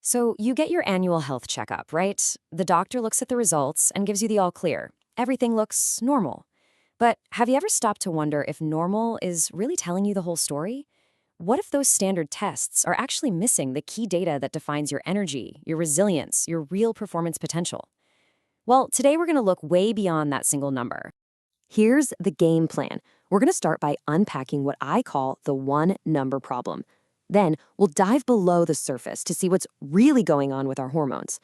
So you get your annual health checkup, right? The doctor looks at the results and gives you the all clear. Everything looks normal. But have you ever stopped to wonder if normal is really telling you the whole story? What if those standard tests are actually missing the key data that defines your energy, your resilience, your real performance potential? Well, today we're going to look way beyond that single number. Here's the game plan. We're going to start by unpacking what I call the one number problem. Then we'll dive below the surface to see what's really going on with our hormones.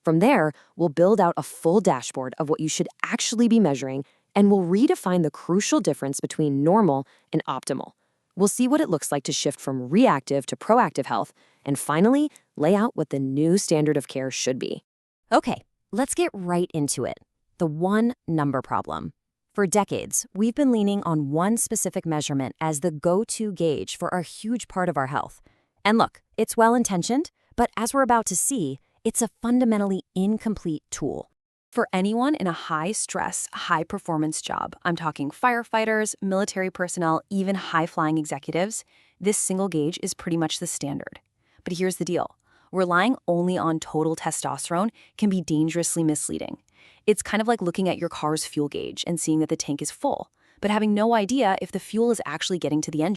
From there, we'll build out a full dashboard of what you should actually be measuring, and we'll redefine the crucial difference between normal and optimal. We'll see what it looks like to shift from reactive to proactive health, and finally, lay out what the new standard of care should be. Okay, let's get right into it. The one number problem. For decades, we've been leaning on one specific measurement as the go-to gauge for a huge part of our health. And look, it's well-intentioned, but as we're about to see, it's a fundamentally incomplete tool. For anyone in a high-stress, high-performance job, I'm talking firefighters, military personnel, even high-flying executives, this single gauge is pretty much the standard. But here's the deal. Relying only on total testosterone can be dangerously misleading. It's kind of like looking at your car's fuel gauge and seeing that the tank is full, but having no idea if the fuel is actually getting to the engine.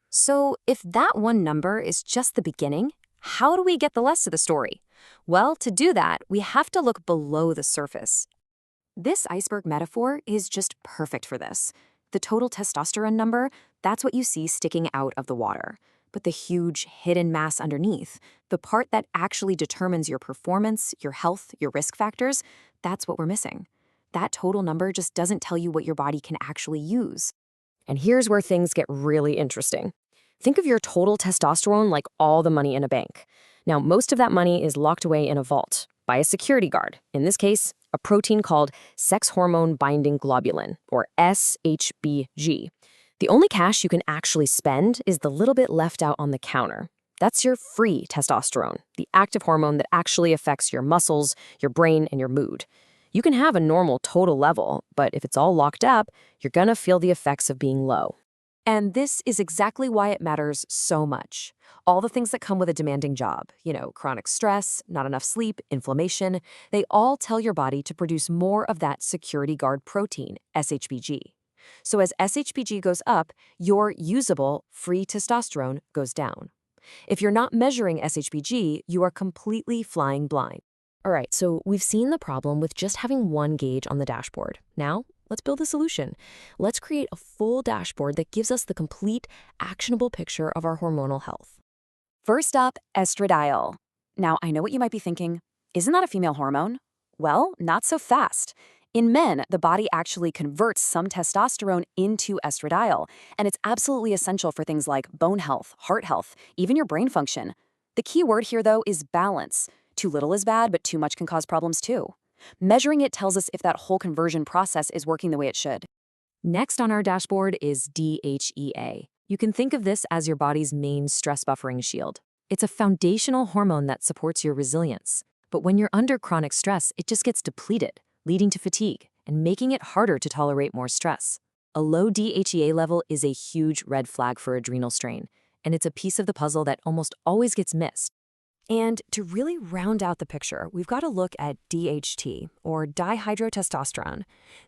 So if that one number is just the beginning, how do we get the rest of the story? Well, to do that, we have to look below the surface. This iceberg metaphor is just perfect for this. The total testosterone number, that's what you see sticking out of the water. But the huge hidden mass underneath, the part that actually determines your performance, your health, your risk factors, that's what we're missing. That total number just doesn't tell you what your body can actually use. And here's where things get really interesting. Think of your total testosterone like all the money in a bank. Now, most of that money is locked away in a vault by a security guard, in this case, a protein called sex hormone binding globulin, or SHBG. The only cash you can actually spend is the little bit left out on the counter. That's your free testosterone, the active hormone that actually affects your muscles, your brain, and your mood. You can have a normal total level, but if it's all locked up, you're gonna feel the effects of being low. And this is exactly why it matters so much. All the things that come with a demanding job, chronic stress, not enough sleep, inflammation, they all tell your body to produce more of that security guard protein, SHBG. So as SHBG goes up, your usable, free testosterone goes down. If you're not measuring SHBG, you are completely flying blind. All right, so we've seen the problem with just having one gauge on the dashboard. Now, let's build a solution. Let's create a full dashboard that gives us the complete, actionable picture of our hormonal health. First up, estradiol. Now, I know what you might be thinking. Isn't that a female hormone? Well, not so fast. In men, the body actually converts some testosterone into estradiol, and it's absolutely essential for things like bone health, heart health, even your brain function. The key word here, though, is balance. Too little is bad, but too much can cause problems too. Measuring it tells us if that whole conversion process is working the way it should. Next on our dashboard is DHEA. You can think of this as your body's main stress buffering shield. It's a foundational hormone that supports your resilience. But when you're under chronic stress, it just gets depleted, leading to fatigue and making it harder to tolerate more stress. A low DHEA level is a huge red flag for adrenal strain, and it's a piece of the puzzle that almost always gets missed. And to really round out the picture, we've got to look at DHT, or dihydrotestosterone.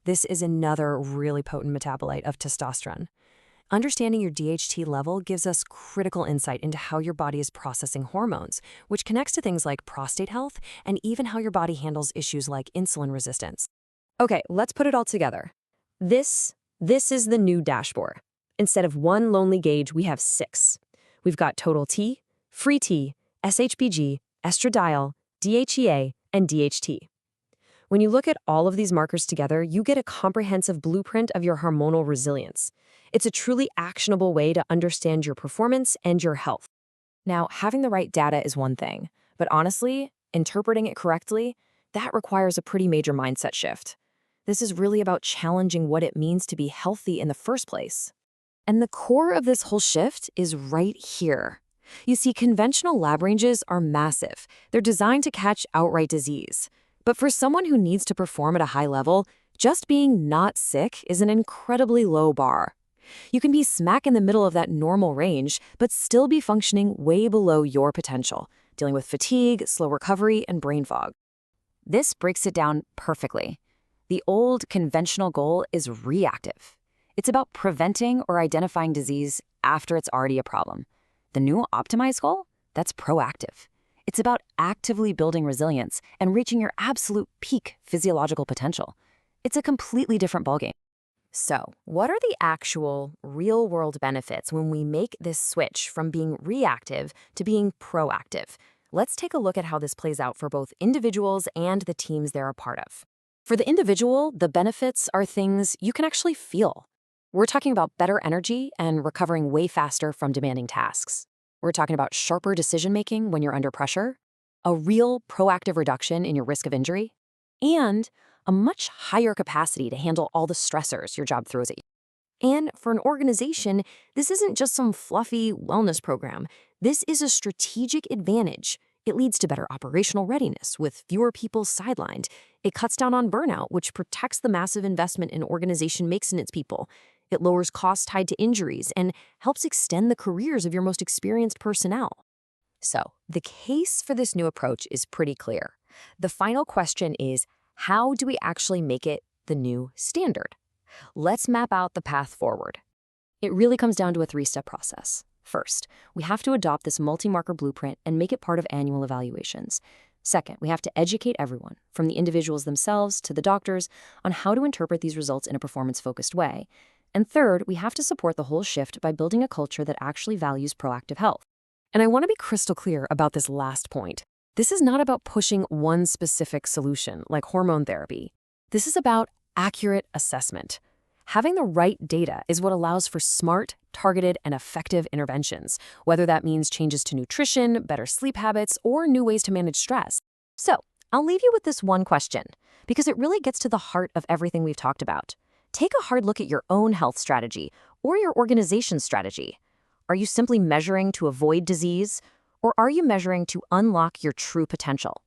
This is another really potent metabolite of testosterone. Understanding your DHT level gives us critical insight into how your body is processing hormones, which connects to things like prostate health and even how your body handles issues like insulin resistance. Okay, let's put it all together. This is the new dashboard. Instead of one lonely gauge, we have 6. We've got total T, free T, SHBG, estradiol, DHEA, and DHT. When you look at all of these markers together, you get a comprehensive blueprint of your hormonal resilience. It's a truly actionable way to understand your performance and your health. Now, having the right data is one thing, but honestly, interpreting it correctly, that requires a pretty major mindset shift. This is really about challenging what it means to be healthy in the first place. And the core of this whole shift is right here. You see, conventional lab ranges are massive. They're designed to catch outright disease. But for someone who needs to perform at a high level, just being not sick is an incredibly low bar. You can be smack in the middle of that normal range, but still be functioning way below your potential. dealing with fatigue, slow recovery, and brain fog. This breaks it down perfectly. The old conventional goal is reactive. It's about preventing or identifying disease after it's already a problem. The new optimized goal, that's proactive. It's about actively building resilience and reaching your absolute peak physiological potential. It's a completely different ballgame. So, what are the actual real-world benefits when we make this switch from being reactive to being proactive? Let's take a look at how this plays out for both individuals and the teams they're a part of. For the individual, the benefits are things you can actually feel. We're talking about better energy and recovering way faster from demanding tasks. We're talking about sharper decision-making when you're under pressure, a real proactive reduction in your risk of injury, and a much higher capacity to handle all the stressors your job throws at you. And for an organization, this isn't just some fluffy wellness program. This is a strategic advantage. It leads to better operational readiness with fewer people sidelined. It cuts down on burnout, which protects the massive investment an organization makes in its people. It lowers costs tied to injuries and helps extend the careers of your most experienced personnel. So, the case for this new approach is pretty clear. The final question is, how do we actually make it the new standard? Let's map out the path forward. It really comes down to a three-step process. First, we have to adopt this multi-marker blueprint and make it part of annual evaluations. Second, we have to educate everyone, from the individuals themselves to the doctors, on how to interpret these results in a performance-focused way. And third, we have to support the whole shift by building a culture that actually values proactive health. And I want to be crystal clear about this last point. This is not about pushing one specific solution, like hormone therapy. This is about accurate assessment. Having the right data is what allows for smart, targeted, and effective interventions, whether that means changes to nutrition, better sleep habits, or new ways to manage stress. So, I'll leave you with this one question, because it really gets to the heart of everything we've talked about. Take a hard look at your own health strategy or your organization's strategy. Are you simply measuring to avoid disease, or are you measuring to unlock your true potential?